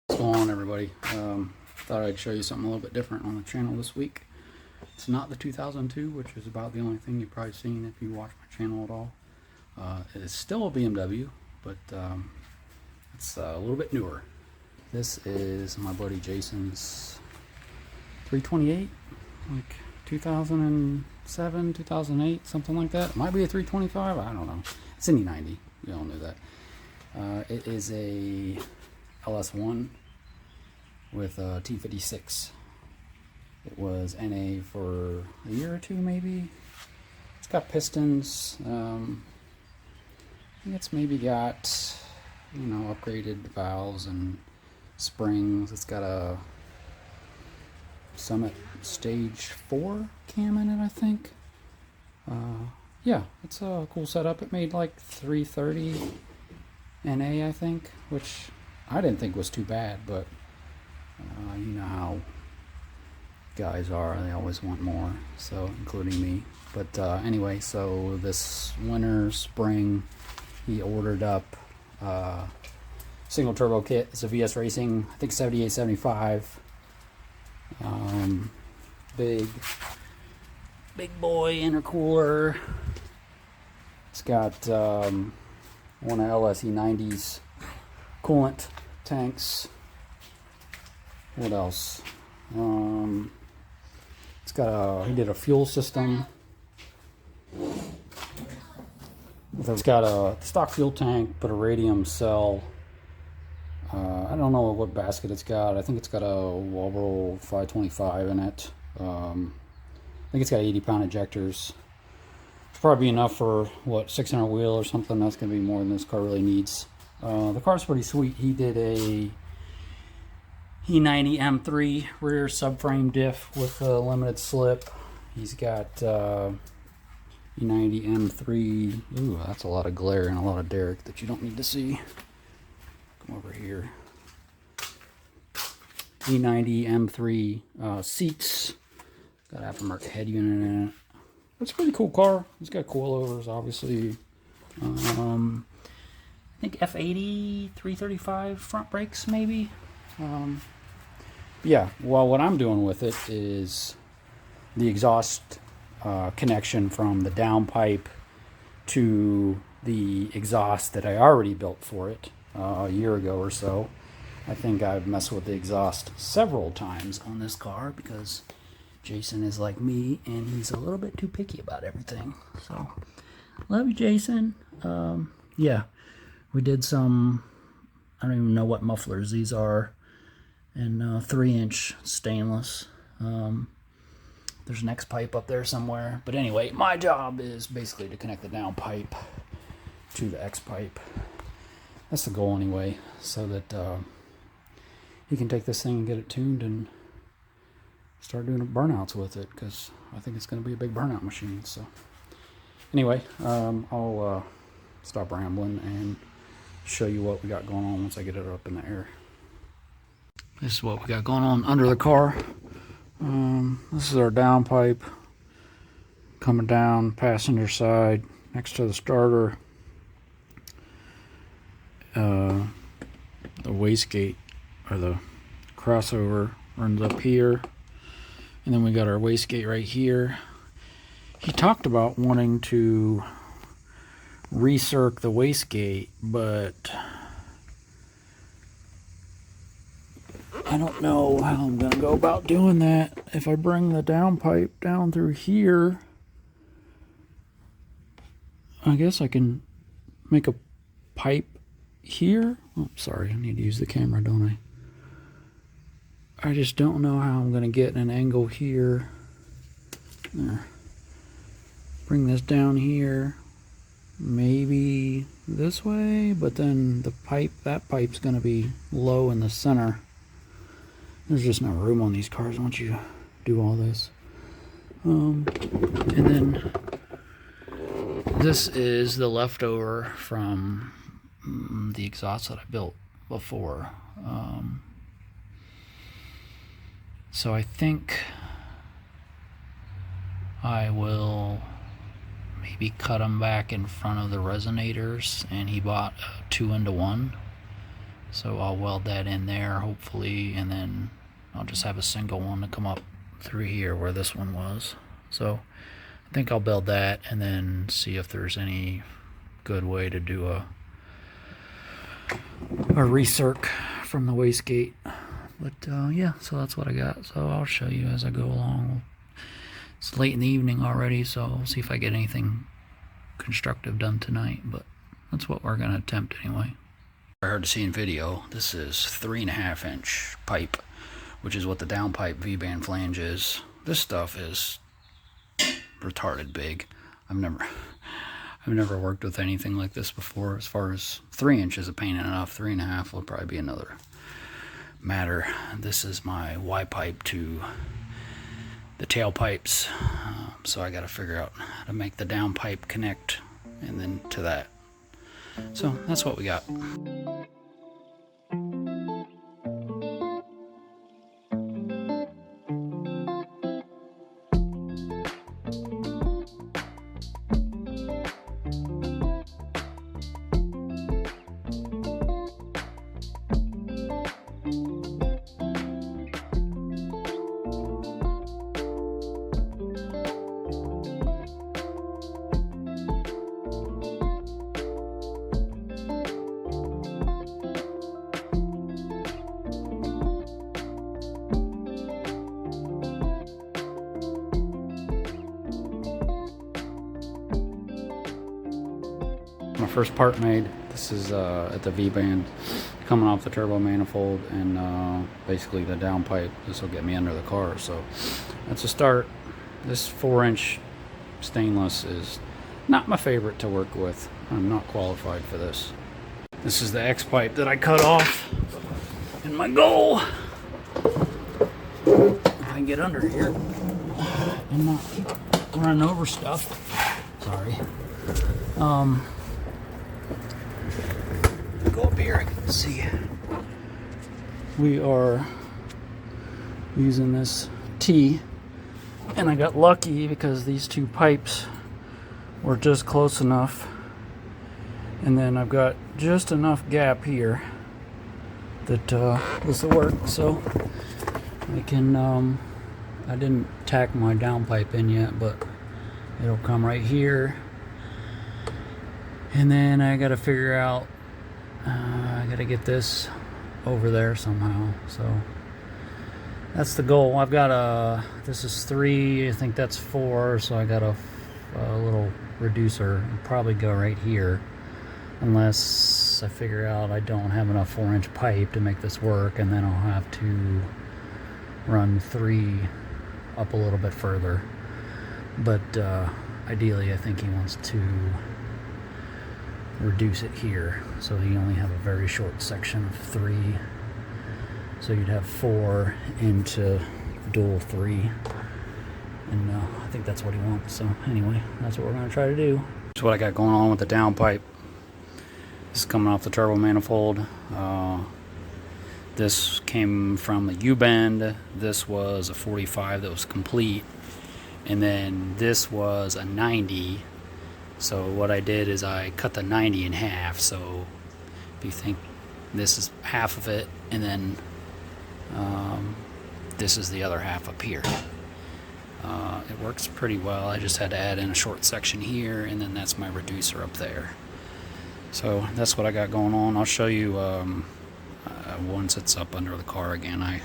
What's going on, everybody? Thought I'd show you something a little bit different on the channel this week. It's not the 2002, which is about the only thing you've probably seen if you watch my channel at all. It is still a BMW, but it's a little bit newer. This is my buddy Jason's 328, like 2007, 2008, something like that. It might be a 325, I don't know. It's an E90, we all knew that. It is a LS1 with a T56. It was NA for a year or two, maybe. It's got pistons. I think it's maybe got, upgraded valves and springs. It's got a Summit Stage 4 cam in it, I think. Yeah, it's a cool setup. It made like 330 NA, I think, which I didn't think was too bad, but you know how guys are, they always want more, so including me. But anyway, so this winter, spring, he ordered up single turbo kit. It's a VS Racing, I think 78, 75. Big boy intercooler. It's got one of LS E90's coolant tanks. What else? It's got he did a fuel system. It's got a stock fuel tank, but a radium cell. I don't know what basket it's got. I think it's got a Walbro 525 in it. I think it's got 80-pound ejectors. It's probably enough for, what, 600 wheel or something. That's going to be more than this car really needs. The car's pretty sweet. He did a E90 M3 rear subframe diff with a limited slip. He's got E90 M3. Ooh, that's a lot of glare and a lot of derrick that you don't need to see. Come over here. E90 M3 seats. Got aftermarket head unit in it. It's a pretty cool car. It's got coilovers, obviously. I think F80 335 front brakes, maybe. Yeah, well, what I'm doing with it is the exhaust connection from the downpipe to the exhaust that I already built for it a year ago or so. I think I've messed with the exhaust several times on this car because Jason is like me and he's a little bit too picky about everything. So, love you, Jason. Yeah, we did some, I don't even know what mufflers these are, and 3-inch stainless. There's an X pipe up there somewhere. But anyway, my job is basically to connect the down pipe to the X pipe. That's the goal anyway, so that he can take this thing and get it tuned and start doing burnouts with it, because I think it's going to be a big burnout machine. So anyway, I'll stop rambling and show you what we got going on once I get it up in the air. This is what we got going on under the car. This is our downpipe coming down passenger side next to the starter. The wastegate, or the crossover, runs up here, and then we got our wastegate right here. He talked about wanting to recirc the wastegate, but I don't know how I'm going to go about doing that. If I bring the downpipe down through here, I guess I can make a pipe here. Oh, sorry, I need to use the camera, don't I just don't know how I'm going to get an angle here. There. Bring this down here. Maybe this way, but then the pipe, that pipe's going to be low in the center. There's just no room on these cars once you do all this. And then this is the leftover from the exhaust that I built before. So I think I will maybe cut them back in front of the resonators, and he bought a 2-into-1 So I'll weld that in there hopefully, and then I'll just have a single one to come up through here where this one was. So I think I'll build that and then see if there's any good way to do a recirc from the wastegate. But yeah, so that's what I got. So I'll show you as I go along. It's late in the evening already, so I'll see if I get anything constructive done tonight, but that's what we're going to attempt anyway. Hard to see in video, this is 3.5 inch pipe, which is what the downpipe V-band flange is. This stuff is retarded big. I've never worked with anything like this before. As far as 3 inches of pain enough, 3.5 will probably be another matter. This is my Y pipe to the tailpipes, so I got to figure out how to make the downpipe connect and then to that. So that's what we got. My first part made. This is at the V-band, coming off the turbo manifold, and basically the downpipe. This will get me under the car, so that's a start. This 4-inch stainless is not my favorite to work with. I'm not qualified for this. This is the X pipe that I cut off, and my goal, if I can get under here and not run over stuff. Sorry. Go up here, I can see. We are using this T, and I got lucky because these two pipes were just close enough, and then I've got just enough gap here that this will work. So I can I didn't tack my downpipe in yet, but it'll come right here, and then I got to figure out I gotta get this over there somehow. So that's the goal. I've got this is 3, I think that's 4, so I got a little reducer. It'll probably go right here unless I figure out I don't have enough 4-inch pipe to make this work, and then I'll have to run 3 up a little bit further. But ideally I think he wants to reduce it here, so you only have a very short section of 3, so you'd have 4 into dual 3, and I think that's what he wants. So anyway, that's what we're going to try to do. That's what I got going on with the downpipe. This is coming off the turbo manifold. This came from the U-bend. This was a 45 that was complete, and then this was a 90. So what I did is I cut the 90 in half. So if you think this is half of it, and then this is the other half up here. It works pretty well. I just had to add in a short section here, and then that's my reducer up there. So that's what I got going on. I'll show you once it's up under the car again. I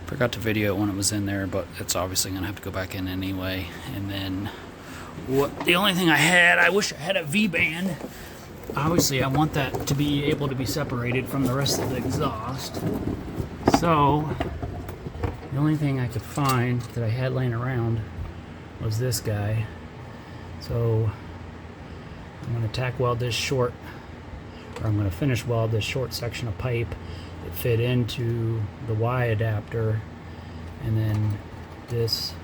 forgot to video it when it was in there, but it's obviously going to have to go back in anyway. And then the only thing I wish I had a V-band. Obviously I want that to be able to be separated from the rest of the exhaust. So the only thing I could find that I had laying around was this guy. So I'm going to tack weld this short, or I'm going to finish weld this short section of pipe that fit into the Y adapter, and then this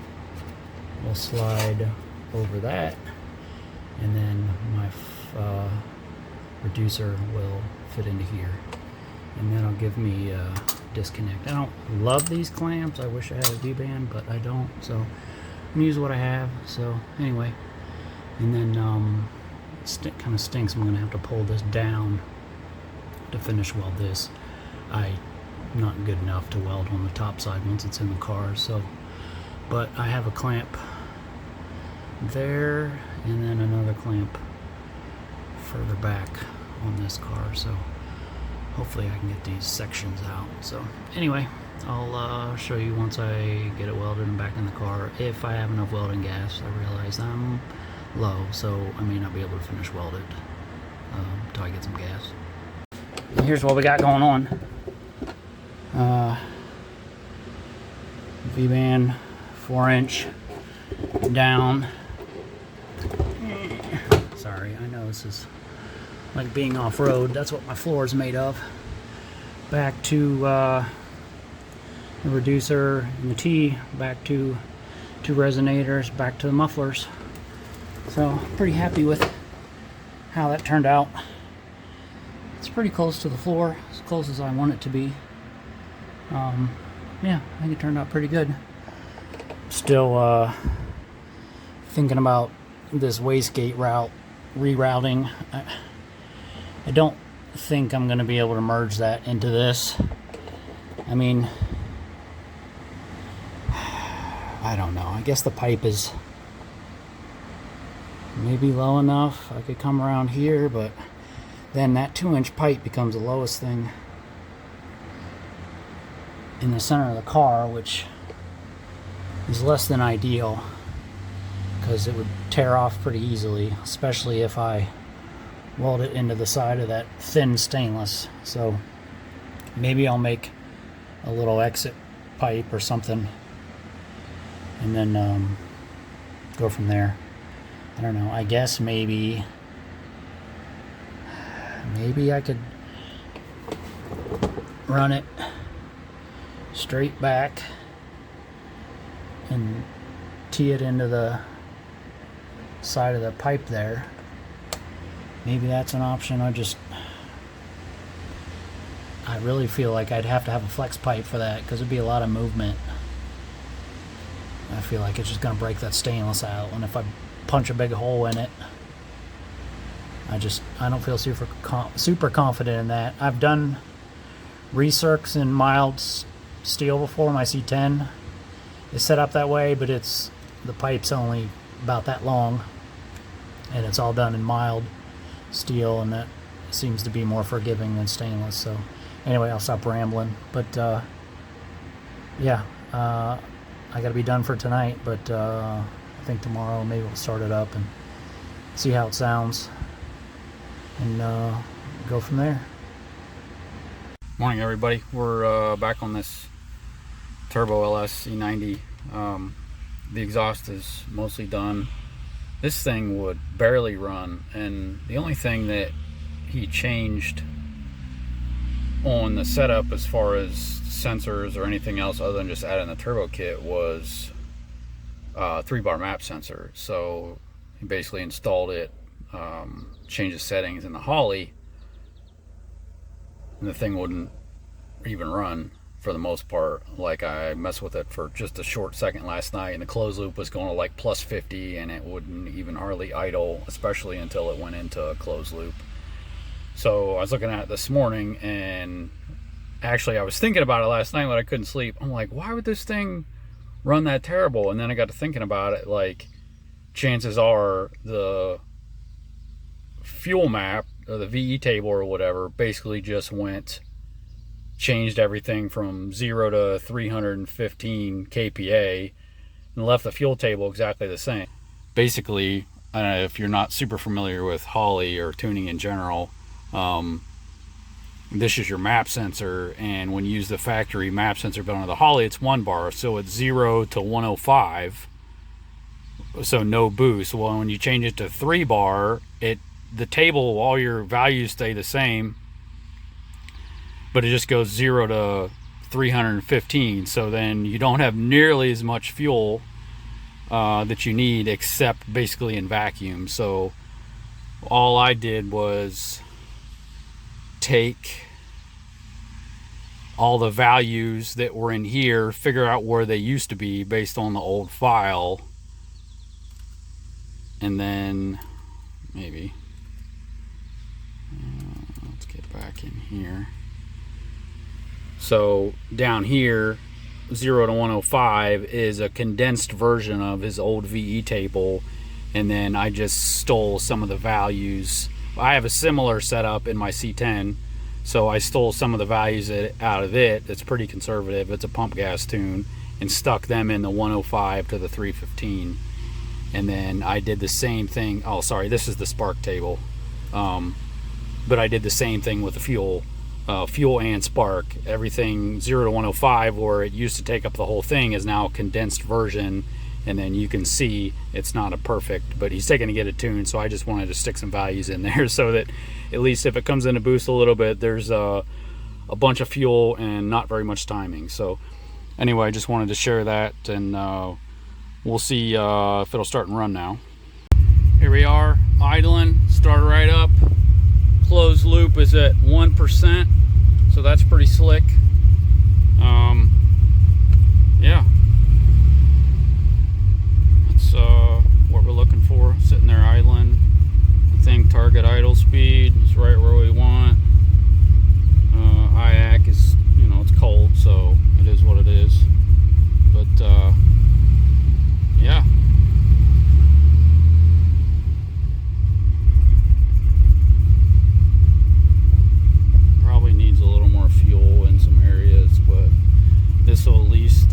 will slide over that, and then my reducer will fit into here, and that'll give me a disconnect. I don't love these clamps. I wish I had a V-band, but I don't, so I'm gonna use what I have. So anyway, and then it kind of stinks. I'm gonna have to pull this down to finish weld this. I'm not good enough to weld on the top side once it's in the car. So, but I have a clamp there and then another clamp further back on this car, so hopefully I can get these sections out. So anyway, I'll show you once I get it welded and back in the car. If I have enough welding gas. I realize I'm low, so I may not be able to finish weld it until I get some gas. And here's what we got going on. V-band 4-inch down. Sorry, I know this is like being off-road. That's what my floor is made of. Back to the reducer and the T, back to two resonators, back to the mufflers. So pretty happy with how that turned out. It's pretty close to the floor, as close as I want it to be. Yeah, I think it turned out pretty good. Still thinking about this wastegate route rerouting. I don't think I'm going to be able to merge that into this. I mean, I don't know. I guess the pipe is maybe low enough. I could come around here, but then that 2-inch pipe becomes the lowest thing in the center of the car, which is less than ideal because it would tear off pretty easily, especially if I weld it into the side of that thin stainless. So maybe I'll make a little exit pipe or something and then go from there. I don't know. I guess maybe I could run it straight back and tee it into the side of the pipe there. Maybe that's an option. I really feel like I'd have to have a flex pipe for that because it'd be a lot of movement. I feel like it's just going to break that stainless out, and if I punch a big hole in it, I don't feel super confident in that. I've done recircs in mild steel before. My C10 is set up that way, but the pipe's only about that long, and it's all done in mild steel, and that seems to be more forgiving than stainless. So anyway, I'll stop rambling. But yeah, I gotta be done for tonight, but I think tomorrow maybe we'll start it up and see how it sounds and go from there. Morning everybody, we're back on this Turbo LS E90. The exhaust is mostly done. This thing would barely run, and the only thing that he changed on the setup as far as sensors or anything else other than just adding the turbo kit was a 3-bar map sensor. So he basically installed it, changed the settings in the Holly, and the thing wouldn't even run for the most part. Like, I messed with it for just a short second last night, and the closed loop was going to like plus 50, and it wouldn't even hardly idle, especially until it went into a closed loop. So I was looking at it this morning, and actually I was thinking about it last night when I couldn't sleep. I'm like, why would this thing run that terrible? And then I got to thinking about it, like, chances are the fuel map or the VE table or whatever basically just changed everything from 0 to 315 kPa and left the fuel table exactly the same. Basically, I don't know if you're not super familiar with Holly or tuning in general, this is your map sensor, and when you use the factory map sensor built into the Holly, it's 1 bar, so it's 0 to 105, so no boost. Well, when you change it to 3 bar, the table, all your values stay the same, but it just goes 0 to 315, so then you don't have nearly as much fuel that you need, except basically in vacuum. So all I did was take all the values that were in here, figure out where they used to be based on the old file, and then maybe let's get back in here. So down here, 0 to 105 is a condensed version of his old VE table, and then I just stole some of the values. I have a similar setup in my C10, so I stole some of the values out of it. It's pretty conservative. It's a pump gas tune, and stuck them in the 105 to the 315. And then I did the same thing. Oh, sorry, this is the spark table. But I did the same thing with the fuel and spark. Everything 0 to 105, where it used to take up the whole thing, is now a condensed version. And then you can see it's not a perfect, but he's taking to get it tuned. So I just wanted to stick some values in there so that at least if it comes in to boost a little bit, there's a bunch of fuel and not very much timing. So anyway, I just wanted to share that, and we'll see if it'll start and run now. Here we are, idling, started right up. Closed loop is at 1%, so that's pretty slick. Yeah, that's what we're looking for, sitting there idling. I think target idle speed is right where we want. IAC is, you know, it's cold, so it is what it is. But yeah. Probably needs a little more fuel in some areas, but this will at least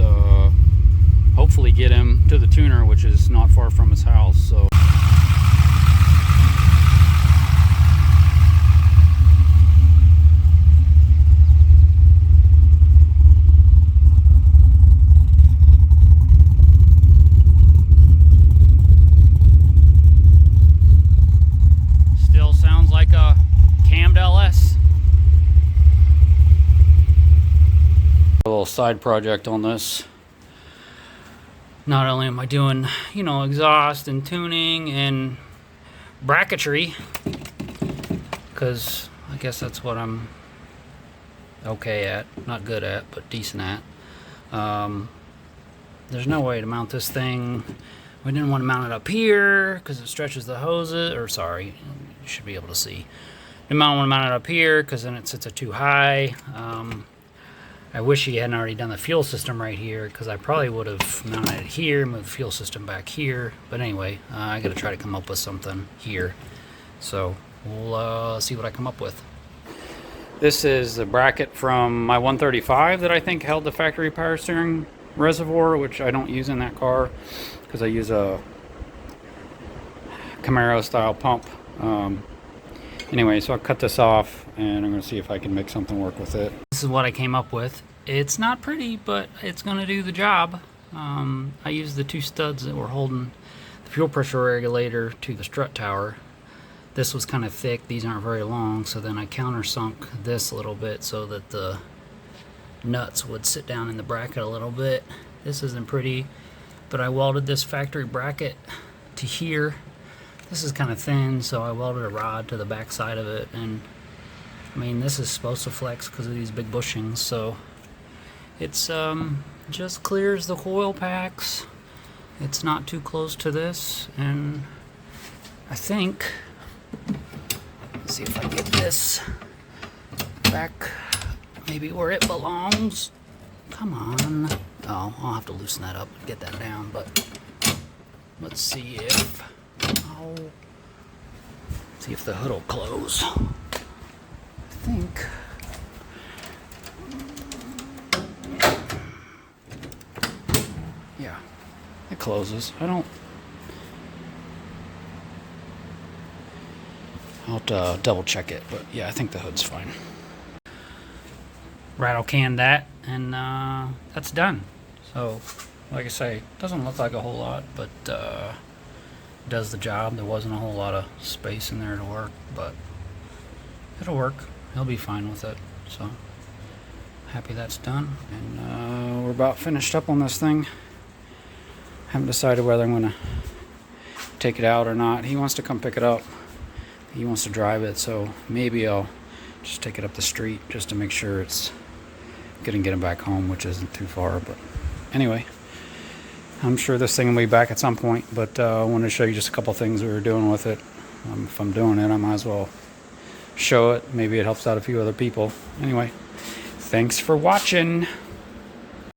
hopefully get him to the tuner, which is not far from his house. So still sounds like a cammed LS. A little side project on this. Not only am I doing, you know, exhaust and tuning and bracketry, because I guess that's what I'm okay at, not good at, but decent at. There's no way to mount this thing. We didn't want to mount it up here because it stretches the hoses, or sorry, you should be able to see. Didn't want to mount it up here because then it sits at too high. I wish he hadn't already done the fuel system right here, because I probably would have mounted it here, moved the fuel system back here. But anyway, I got to try to come up with something here. So we'll see what I come up with. This is the bracket from my 135 that I think held the factory power steering reservoir, which I don't use in that car because I use a Camaro style pump. Anyway, so I'll cut this off and I'm going to see if I can make something work with it. This is what I came up with. It's not pretty, but it's going to do the job. I used the two studs that were holding the fuel pressure regulator to the strut tower. This was kind of thick, these aren't very long, so then I countersunk this a little bit so that the nuts would sit down in the bracket a little bit. This isn't pretty, but I welded this factory bracket to here. This is kind of thin, so I welded a rod to the back side of it, and I mean, this is supposed to flex because of these big bushings, so it's just clears the coil packs. It's not too close to this, and I think, let's see if I get this back maybe where it belongs. Come on. Oh, I'll have to loosen that up and get that down, but let's see if the hood will close. I think. Yeah, it closes. I'll have to double check it, but yeah, I think the hood's fine. Rattle can that, and that's done. So, like I say, doesn't look like a whole lot, but does the job. There wasn't a whole lot of space in there to work, but it'll work. He'll be fine with it. So happy that's done, and we're about finished up on this thing. Haven't decided whether I'm gonna take it out or not. He wants to come pick it up. He wants to drive it, so maybe I'll just take it up the street just to make sure it's good and get him back home, which isn't too far. But anyway, I'm sure this thing will be back at some point, but I wanted to show you just a couple things we were doing with it. If I'm doing it, I might as well show it. Maybe it helps out a few other people. Anyway, Thanks for watching.